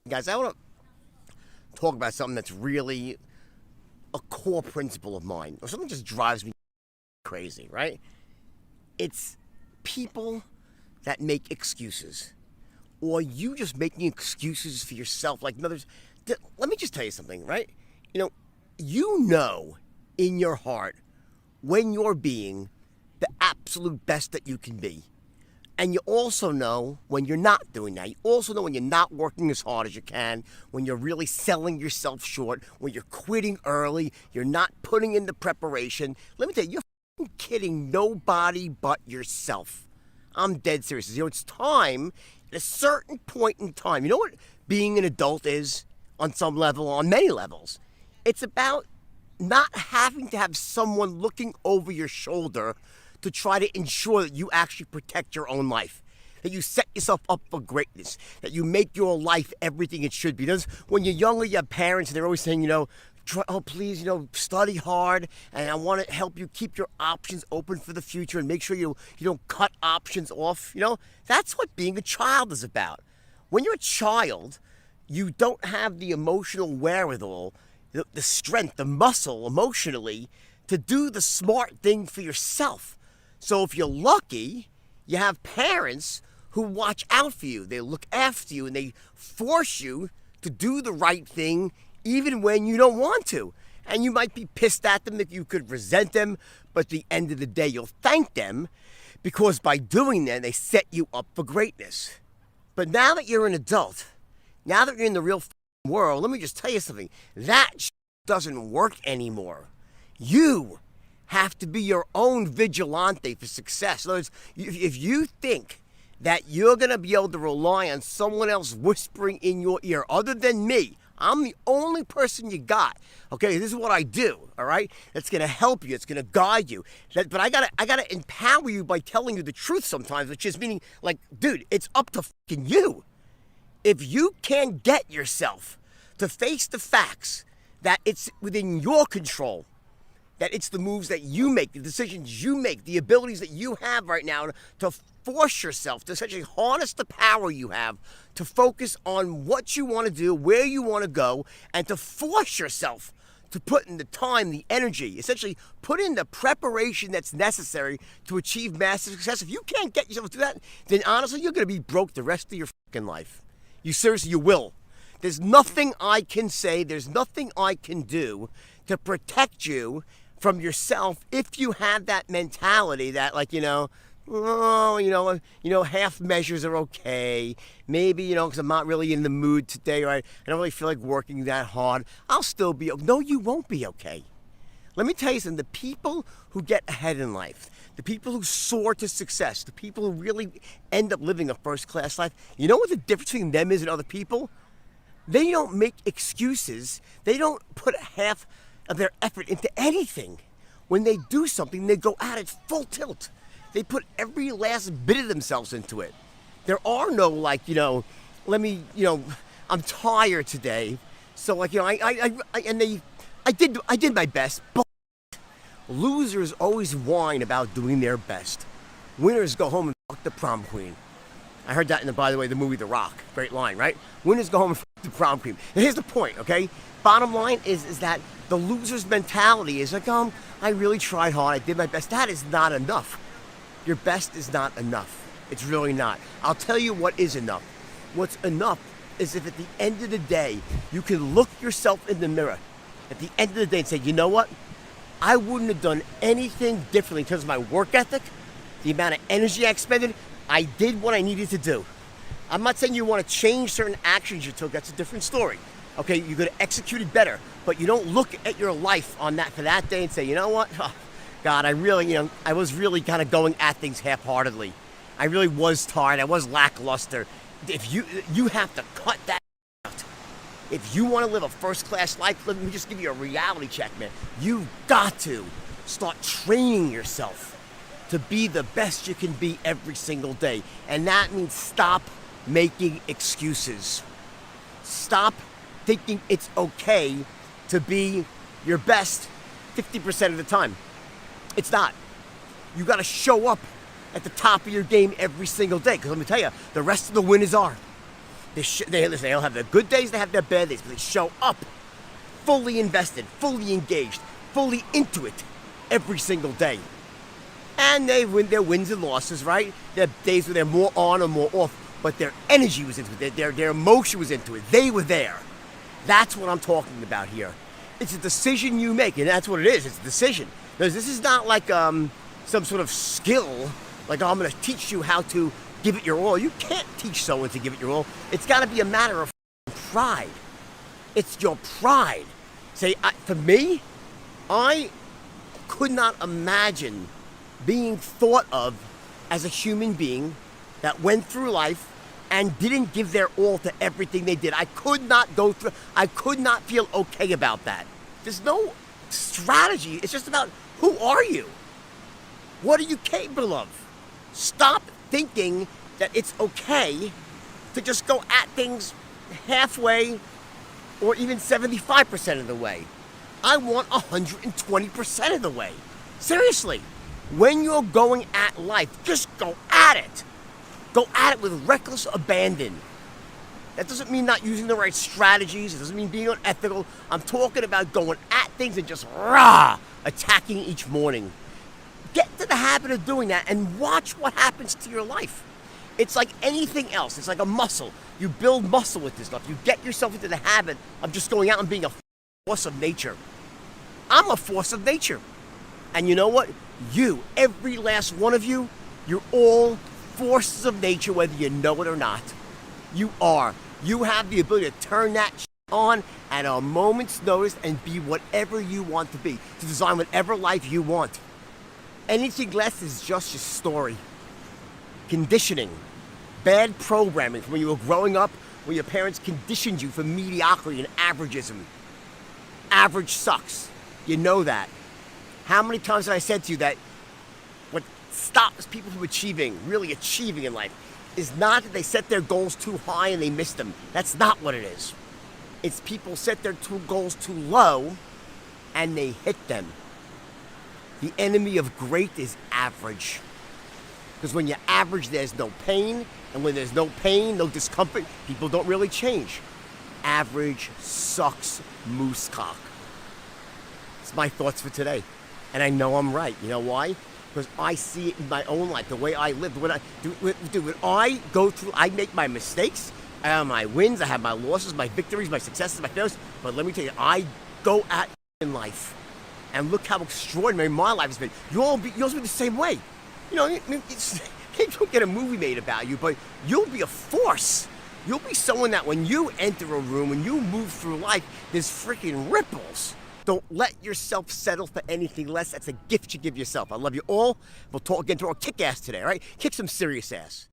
Guys, I want to talk about something that's really a core principle of mine, or something that just drives me crazy, right? It's people that make excuses, or you just making excuses for yourself. Like, in other words, let me just tell you something, right? You know in your heart when you're being the absolute best that you can be. And you also know when you're not doing that. You also know when you're not working as hard as you can, when you're really selling yourself short, when you're quitting early, you're not putting in the preparation. Let me tell you, you're kidding nobody but yourself. I'm dead serious. It's time, at a certain point in time, you know what being an adult is on some level, on many levels? It's about not having to have someone looking over your shoulder to try to ensure that you actually protect your own life, that you set yourself up for greatness, that you make your life everything it should be. Because when you're younger, you have parents, and they're always saying, please, study hard, and I want to help you keep your options open for the future and make sure you don't cut options off. That's what being a child is about. When you're a child, you don't have the emotional wherewithal, the strength, the muscle emotionally to do the smart thing for yourself. So if you're lucky, you have parents who watch out for you. They look after you and they force you to do the right thing even when you don't want to. And you might be pissed at them, that you could resent them, but at the end of the day, you'll thank them because by doing that, they set you up for greatness. But now that you're an adult, now that you're in the real world, let me just tell you something. That doesn't work anymore. You have to be your own vigilante for success. In other words, if you think that you're going to be able to rely on someone else whispering in your ear, other than me, I'm the only person you got. Okay, this is what I do. All right, it's going to help you. It's going to guide you. But I gotta empower you by telling you the truth sometimes, which is meaning, like, dude, it's up to fucking you. If you can't get yourself to face the facts that it's within your control, that it's the moves that you make, the decisions you make, the abilities that you have right now to force yourself to essentially harness the power you have to focus on what you want to do, where you want to go, and to force yourself to put in the time, the energy, essentially put in the preparation that's necessary to achieve massive success. If you can't get yourself to that, then honestly, you're going to be broke the rest of your fucking life. You will. There's nothing I can say, there's nothing I can do to protect you from yourself if you have that mentality that, like, half measures are okay. Maybe, because I'm not really in the mood today, right? I don't really feel like working that hard. I'll still be okay. No, you won't be okay. Let me tell you something. The people who get ahead in life, the people who soar to success, the people who really end up living a first-class life, you know what the difference between them is and other people? They don't make excuses. They don't put half of their effort into anything. When they do something, they go at it full tilt. They put every last bit of themselves into it. There are no, I'm tired today, so I did my best. But losers always whine about doing their best. Winners go home and fuck the prom queen. I heard that by the way, the movie The Rock. Great line, right? Winners go home and fuck the prom queen. And here's the point, okay? Bottom line is that the loser's mentality is like, I really tried hard, I did my best. That is not enough. Your best is not enough. It's really not. I'll tell you what is enough. What's enough is if at the end of the day, you can look yourself in the mirror at the end of the day and say, you know what? I wouldn't have done anything differently in terms of my work ethic, the amount of energy I expended. I did what I needed to do. I'm not saying you want to change certain actions you took. That's a different story. Okay, you're going to execute it better. But you don't look at your life on that for that day and say, you know what? Oh, God, I was really kind of going at things half-heartedly. I really was tired. I was lackluster. If you have to cut that out. If you want to live a first-class life, let me just give you a reality check, man. You've got to start training yourself to be the best you can be every single day. And that means stop making excuses. Stop thinking it's okay to be your best 50% of the time. It's not. You got to show up at the top of your game every single day. Because let me tell you, the rest of the winners are. Listen, they'll have their good days, they have their bad days, but they show up fully invested, fully engaged, fully into it every single day. And they win their wins and losses, right? There are days where they're more on or more off, but their energy was into it, their emotion was into it. They were there. That's what I'm talking about here. It's a decision you make, and that's what it is. It's a decision. Because this is not like some sort of skill, like, oh, I'm going to teach you how to give it your all. You can't teach someone to give it your all. It's got to be a matter of pride. It's your pride. Say, for me, I could not imagine being thought of as a human being that went through life and didn't give their all to everything they did. I could not feel okay about that. There's no strategy. It's just about, who are you? What are you capable of? Stop thinking that it's okay to just go at things halfway or even 75% of the way. I want 120% of the way. Seriously. When you're going at life, just go at it. Go at it with reckless abandon. That doesn't mean not using the right strategies. It doesn't mean being unethical. I'm talking about going at things and just attacking each morning. Get into the habit of doing that and watch what happens to your life. It's like anything else. It's like a muscle. You build muscle with this stuff. You get yourself into the habit of just going out and being a force of nature. I'm a force of nature. And you know what? You, every last one of you, you're all forces of nature, whether you know it or not. You are. You have the ability to turn that on at a moment's notice and be whatever you want to be, to design whatever life you want. Anything less is just your story. Conditioning, bad programming from when you were growing up, when your parents conditioned you for mediocrity and averageism. Average sucks. You know that. How many times have I said to you that what stops people from really achieving in life, is not that they set their goals too high and they miss them. That's not what it is. It's people set their goals too low and they hit them. The enemy of great is average. Because when you're average, there's no pain. And when there's no pain, no discomfort, people don't really change. Average sucks moose cock. It's my thoughts for today. And I know I'm right. You know why? Because I see it in my own life, the way I live. When I go through, I make my mistakes. I have my wins, I have my losses, my victories, my successes, my failures. But let me tell you, I go at in life. And look how extraordinary my life has been. You'll be the same way. You know, you don't get a movie made about you, but you'll be a force. You'll be someone that when you enter a room, when you move through life, there's freaking ripples. Don't let yourself settle for anything less. That's a gift you give yourself. I love you all. We'll talk again tomorrow. Kick ass today, all right? Kick some serious ass.